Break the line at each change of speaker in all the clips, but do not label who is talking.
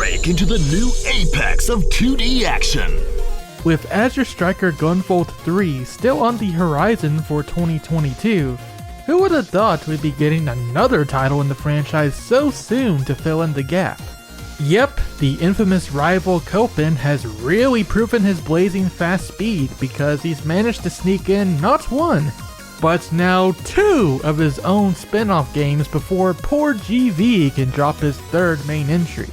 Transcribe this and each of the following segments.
break into the new apex of 2D action.
With Azure Striker Gunvolt 3 still on the horizon for 2022, who would have thought we'd be getting another title in the franchise so soon to fill in the gap? Yep, the infamous rival Copen has really proven his blazing fast speed because he's managed to sneak in not one, but now two of his own spin-off games before poor GV can drop his third main entry.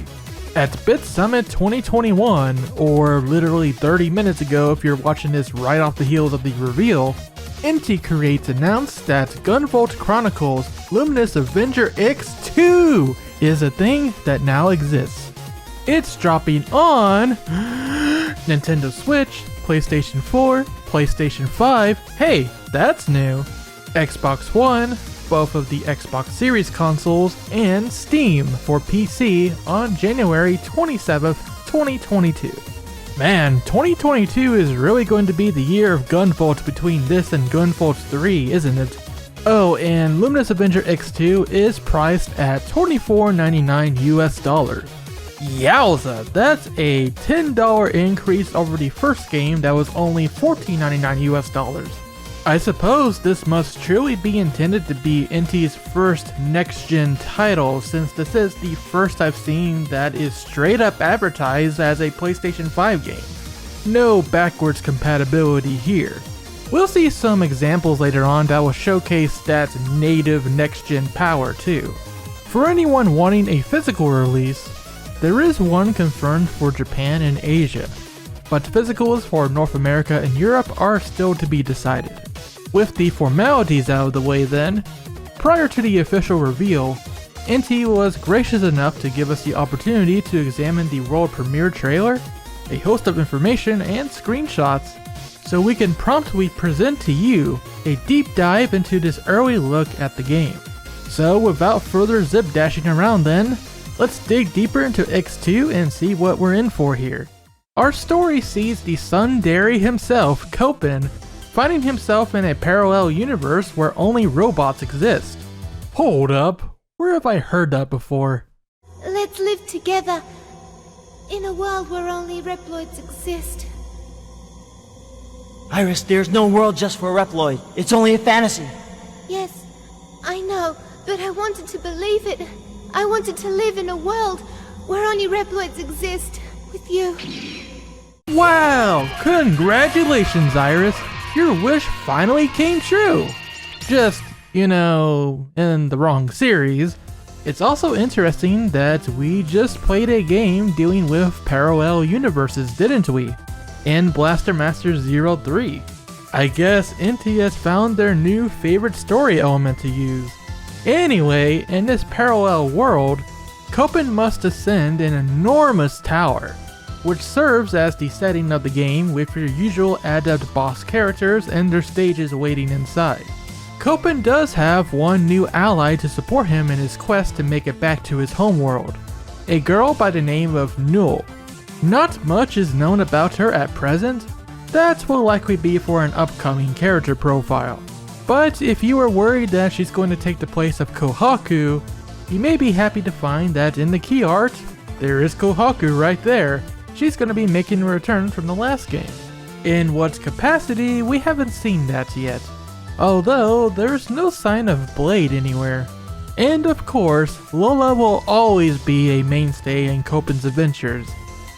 At BitSummit 2021, or literally 30 minutes ago if you're watching this right off the heels of the reveal, Inti Creates announced that Gunvolt Chronicles Luminous Avenger X2 is a thing that now exists. It's dropping on Nintendo Switch, PlayStation 4, PlayStation 5, hey, that's new, Xbox One, both of the Xbox Series consoles, and Steam for PC on January 27th, 2022. Man, 2022 is really going to be the year of Gunvolt between this and Gunvolt 3, isn't it? Oh, and Luminous Avenger X2 is priced at $24.99 US. Yowza, that's a $10 increase over the first game that was only $14.99 US. I suppose this must truly be intended to be Inti's first next-gen title, since this is the first I've seen that is straight up advertised as a PlayStation 5 game. No backwards compatibility here. We'll see some examples later on that will showcase that native next-gen power too. For anyone wanting a physical release, there is one confirmed for Japan and Asia, but physicals for North America and Europe are still to be decided. With the formalities out of the way then, prior to the official reveal, Inti was gracious enough to give us the opportunity to examine the world premiere trailer, a host of information and screenshots, so we can promptly present to you a deep dive into this early look at the game. So without further zip dashing around then, let's dig deeper into X2 and see what we're in for here. Our story sees the tsundere himself, Copen, finding himself in a parallel universe where only robots exist. Hold up, where have I heard that before?
Let's live together in a world where only Reploids exist.
Iris, there's no world just for Reploid. It's only a fantasy.
Yes, I know, but I wanted to believe it. I wanted to live in a world where only Reploids exist with you.
Wow, congratulations, Iris. Your wish finally came true. Just, in the wrong series. It's also interesting that we just played a game dealing with parallel universes, didn't we? In Blaster Master 03. I guess Inti has found their new favorite story element to use. Anyway, in this parallel world, Copen must ascend an enormous tower, which serves as the setting of the game with your usual adept boss characters and their stages waiting inside. Copen does have one new ally to support him in his quest to make it back to his homeworld, a girl by the name of Null. Not much is known about her at present. That will likely be for an upcoming character profile. But if you are worried that she's going to take the place of Kohaku, you may be happy to find that in the key art, there is Kohaku right there. She's going to be making a return from the last game. In what capacity, we haven't seen that yet. Although, there's no sign of Blade anywhere. And of course, Lola will always be a mainstay in Copen's adventures.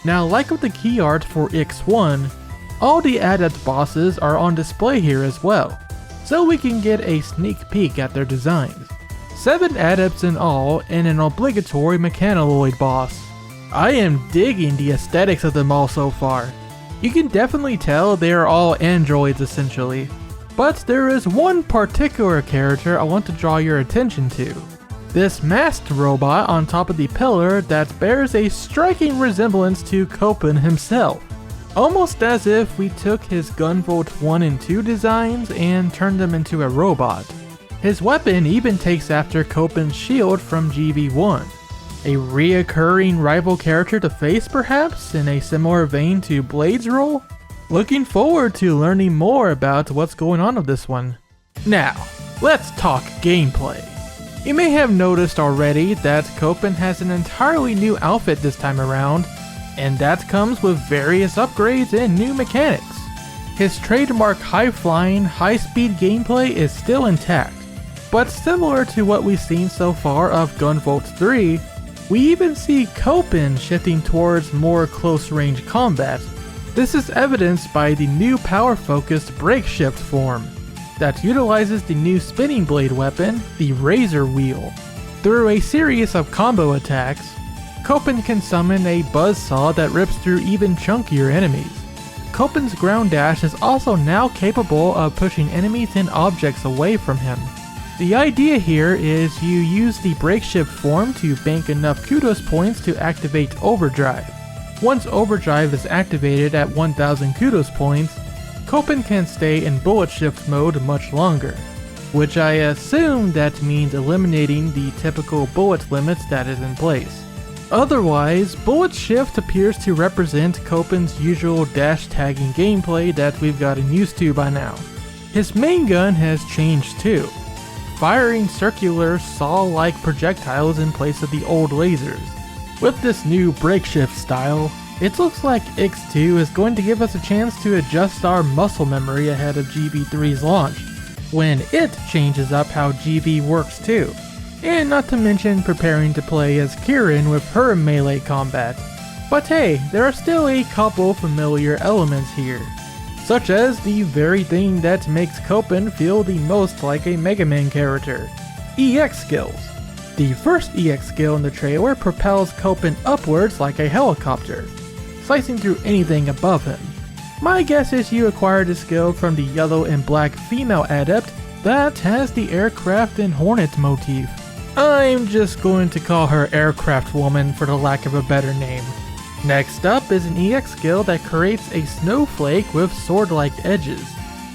Now, like with the key art for X1, all the adept bosses are on display here as well, so we can get a sneak peek at their designs. 7 adepts in all and an obligatory mechanaloid boss. I am digging the aesthetics of them all so far. You can definitely tell they are all androids essentially. But there is one particular character I want to draw your attention to. This masked robot on top of the pillar that bears a striking resemblance to Copen himself. Almost as if we took his Gunvolt 1 and 2 designs and turned them into a robot. His weapon even takes after Copen's shield from GV1. A reoccurring rival character to face perhaps, in a similar vein to Blade's role? Looking forward to learning more about what's going on with this one. Now, let's talk gameplay. You may have noticed already that Copen has an entirely new outfit this time around, and that comes with various upgrades and new mechanics. His trademark high-flying, high-speed gameplay is still intact, but similar to what we've seen so far of Gunvolt 3, we even see Copen shifting towards more close-range combat. This is evidenced by the new power-focused break shift form that utilizes the new spinning blade weapon, the Razor Wheel. Through a series of combo attacks, Copen can summon a buzzsaw that rips through even chunkier enemies. Copen's ground dash is also now capable of pushing enemies and objects away from him. The idea here is you use the break shift form to bank enough kudos points to activate Overdrive. Once Overdrive is activated at 1000 kudos points, Copen can stay in bullet shift mode much longer, which I assume that means eliminating the typical bullet limits that is in place. Otherwise, bullet shift appears to represent Copen's usual dash tagging gameplay that we've gotten used to by now. His main gun has changed too, firing circular saw-like projectiles in place of the old lasers. With this new break shift style, it looks like X2 is going to give us a chance to adjust our muscle memory ahead of GB3's launch, when it changes up how GB works too. And not to mention preparing to play as Kirin with her melee combat. But hey, there are still a couple familiar elements here, such as the very thing that makes Copen feel the most like a Mega Man character, EX skills. The first EX skill in the trailer propels Copen upwards like a helicopter, slicing through anything above him. My guess is you acquired the skill from the yellow and black female adept that has the aircraft and hornet motif. I'm just going to call her Aircraft Woman for the lack of a better name. Next up is an EX skill that creates a snowflake with sword-like edges.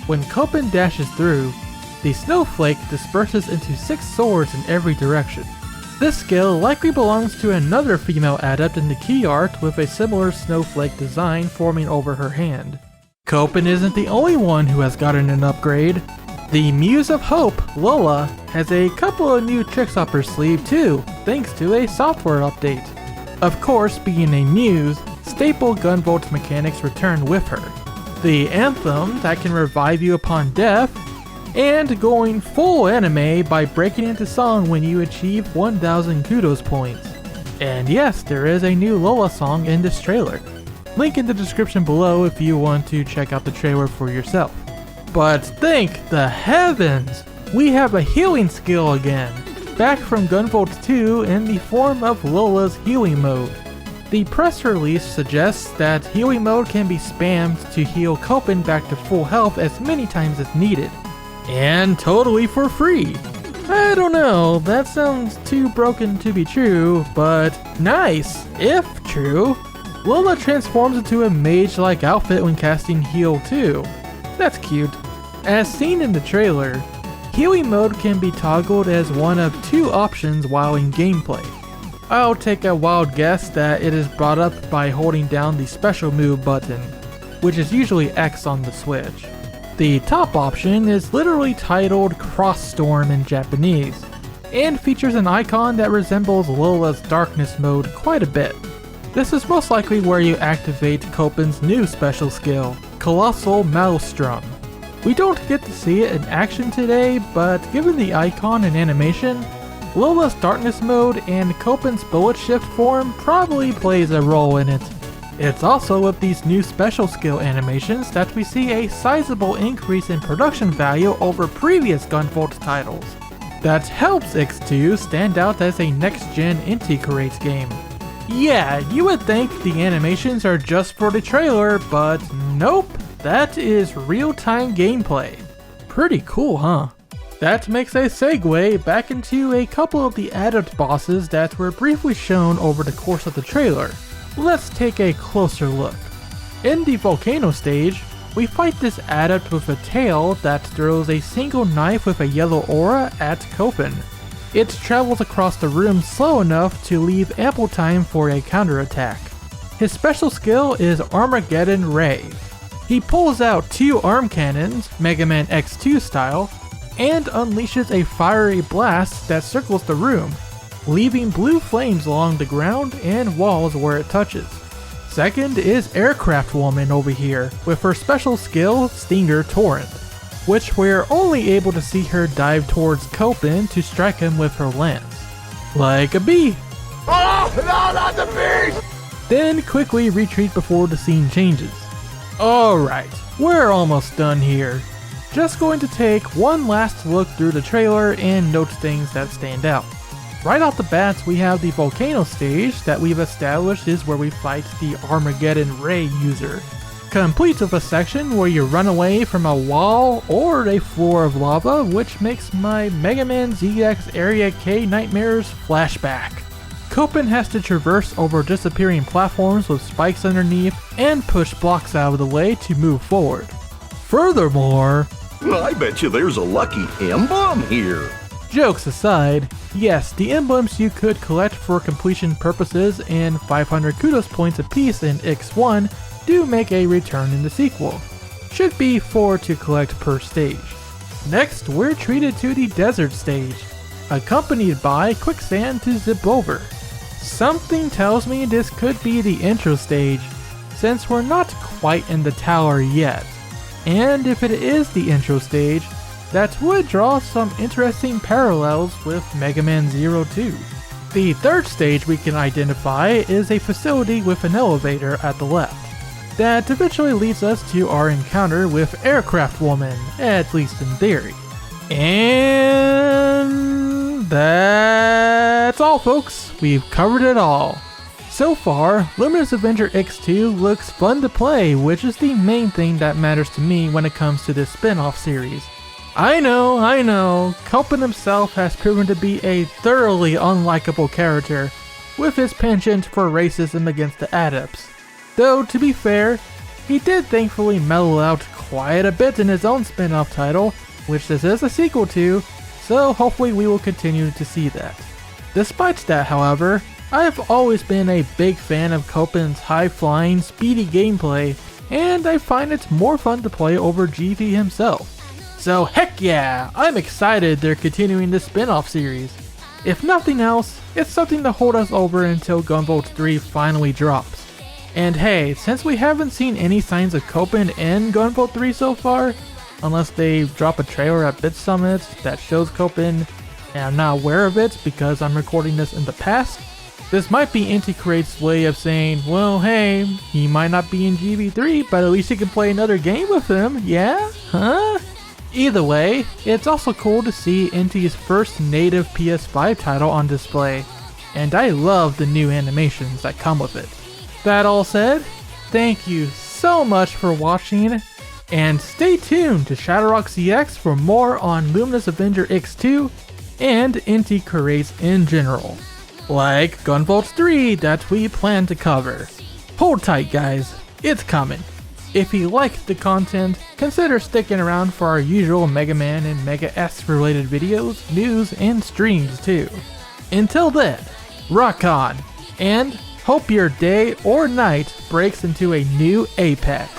When Copen dashes through, the snowflake disperses into 6 swords in every direction. This skill likely belongs to another female adept in the key art with a similar snowflake design forming over her hand. Copen isn't the only one who has gotten an upgrade. The Muse of Hope, Lola, has a couple of new tricks up her sleeve too, thanks to a software update. Of course, being a Muse, staple Gunvolt mechanics return with her. The anthem that can revive you upon death, and going full anime by breaking into song when you achieve 1000 kudos points. And yes, there is a new Lola song in this trailer. Link in the description below if you want to check out the trailer for yourself. But thank the heavens! We have a healing skill again, back from Gunvolt 2 in the form of Lola's healing mode. The press release suggests that healing mode can be spammed to heal Copen back to full health as many times as needed. And totally for free. I don't know, that sounds too broken to be true, but nice, if true. Lola transforms into a mage-like outfit when casting Heal too. That's cute. As seen in the trailer, healing mode can be toggled as one of 2 options while in gameplay. I'll take a wild guess that it is brought up by holding down the special move button, which is usually X on the Switch. The top option is literally titled Cross Storm in Japanese, and features an icon that resembles Lola's darkness mode quite a bit. This is most likely where you activate Copen's new special skill, Colossal Maelstrom. We don't get to see it in action today, but given the icon and animation, Lola's darkness mode and Copen's bullet shift form probably plays a role in it. It's also with these new special skill animations that we see a sizable increase in production value over previous Gunvolt titles. That helps X2 stand out as a next-gen Inti Creates game. Yeah, you would think the animations are just for the trailer, but nope, that is real-time gameplay. Pretty cool, huh? That makes a segue back into a couple of the adept bosses that were briefly shown over the course of the trailer. Let's take a closer look. In the volcano stage, we fight this adept with a tail that throws a single knife with a yellow aura at Copen. It travels across the room slow enough to leave ample time for a counterattack. His special skill is Armageddon Ray. He pulls out 2 arm cannons, Mega Man X2 style, and unleashes a fiery blast that circles the room, leaving blue flames along the ground and walls where it touches. Second is Aircraft Woman over here, with her special skill, Stinger Torrent, which we're only able to see her dive towards Copen to strike him with her lance. Like a bee!
Oh, no, not the beast!
Then quickly retreat before the scene changes. Alright, we're almost done here. Just going to take one last look through the trailer and note things that stand out. Right off the bat, we have the volcano stage that we've established is where we fight the Armageddon Ray user, complete with a section where you run away from a wall or a floor of lava, which makes my Mega Man ZX Area K nightmares flashback. Copen has to traverse over disappearing platforms with spikes underneath and push blocks out of the way to move forward. Furthermore,
I bet you there's a lucky emblem here.
Jokes aside, yes, the emblems you could collect for completion purposes and 500 kudos points apiece in X1 do make a return in the sequel. Should be 4 to collect per stage. Next, we're treated to the desert stage, accompanied by quicksand to zip over. Something tells me this could be the intro stage, since we're not quite in the tower yet. And if it is the intro stage, that would draw some interesting parallels with Mega Man 02. The third stage we can identify is a facility with an elevator at the left. That eventually leads us to our encounter with Aircraft Woman, at least in theory. And that's all, folks. We've covered it all. So far, Luminous Avenger X2 looks fun to play, which is the main thing that matters to me when it comes to this spin-off series. I know, Copen himself has proven to be a thoroughly unlikable character, with his penchant for racism against the adepts. Though, to be fair, he did thankfully mellow out quite a bit in his own spin-off title, which this is a sequel to, so hopefully we will continue to see that. Despite that, however, I've always been a big fan of Copen's high-flying, speedy gameplay, and I find it more fun to play over GV himself. So heck yeah, I'm excited they're continuing this spin-off series. If nothing else, it's something to hold us over until Gunvolt 3 finally drops. And hey, since we haven't seen any signs of Copen in Gunvolt 3 so far, unless they drop a trailer at BitSummit that shows Copen, and I'm not aware of it because I'm recording this in the past, this might be Inti Creates' way of saying, well hey, he might not be in GB3, but at least you can play another game with him, yeah? Huh? Either way, it's also cool to see Inti's first native PS5 title on display, and I love the new animations that come with it. That all said, thank you so much for watching, and stay tuned to ShadowRockZX for more on Luminous Avenger X2 and Inti Creates in general, like Gunvolt 3 that we plan to cover. Hold tight guys, it's coming. If you liked the content, consider sticking around for our usual Mega Man and Mega S related videos, news, and streams too. Until then, rock on, and hope your day or night breaks into a new apex.